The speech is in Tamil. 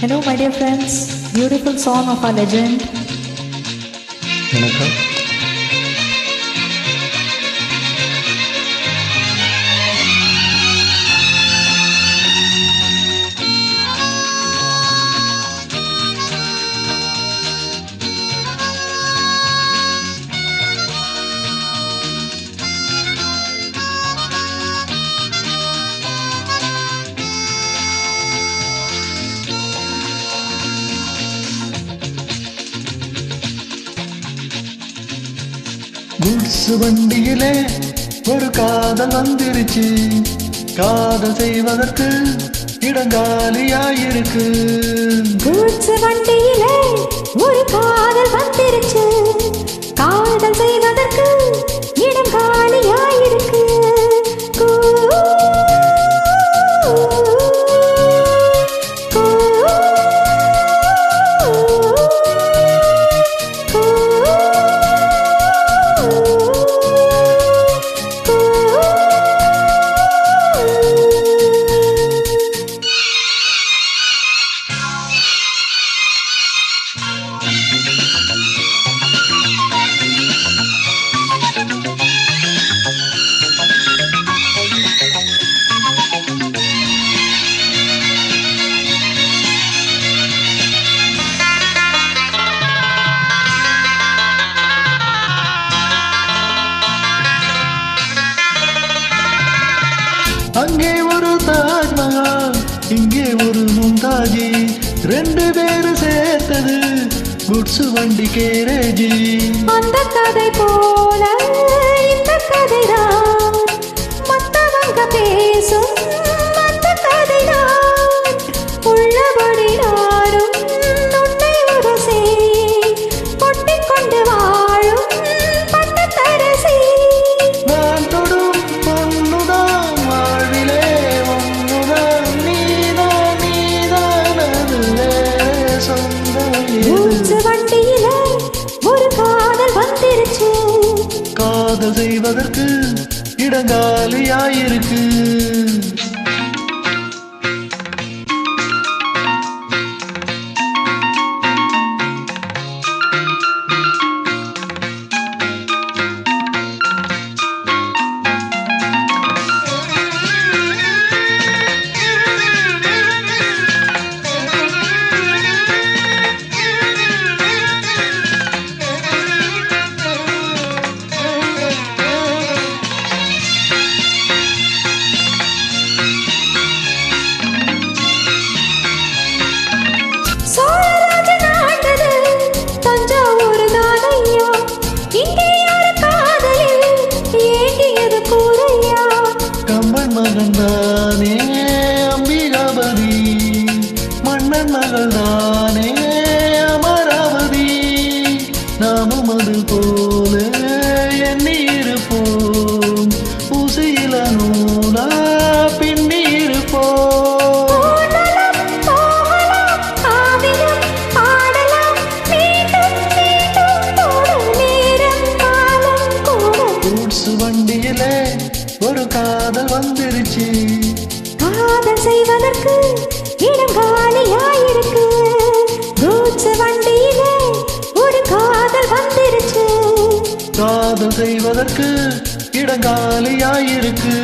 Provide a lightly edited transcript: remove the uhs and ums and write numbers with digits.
Hello, my dear friends. Beautiful song of our legend. வணக்கம். குட்ஸ் வண்டியிலே ஒரு காதல் வந்துருச்சு, காதல் செய்வதற்கு இடங்காலியாயிருக்கு. குட்ஸ் வண்டியிலே ஒரு காதல் வந்துருச்சு, காதல் செய்வதற்கு இடங்காலியாயிருக்கு. அங்கே ஒரு தாஜ்மஹால், இங்கே ஒரு மும்தாஜி, ரெண்டு பேரும் சேர்த்தது குட்ஸ் வண்டி கேரேஜி. அந்த கதை போல இந்த கதைதான், மத்தவங்க பேசும் அந்த கதைதான். உள்ளபடி நாடும் உன்னை உரசி கொட்டிக்கொண்டு வாழும் பட்டத்தரசி. நான் தொடும் பொண்ணுதான் வாழ்விலே ஒன்றுதான், நீதான் நீதான் அதுவே சொந்தம். குட்ஸ் வண்டியிலே ஒரு காதல் வந்துருச்சு, காதல் செய்வதற்கு இடங்காலியாயிருக்கு. மகன்தானே அம்பிகாபதி, மன்னன் மகள்தானே அமராவதி. நாமும் அது போல எண்ணி இருப்போம், ஊசியில நூலா பின்னி இருப்போம். குட்ஸ் வண்டியிலே ஒரு காதல் வந்துருச்சு, காதல் செய்வதற்கு இடங்காலியாயிருக்கு. குட்ஸ் வண்டியிலே ஒரு காதல் வந்துருச்சு, காதல் செய்வதற்கு இடங்காலியாயிருக்கு.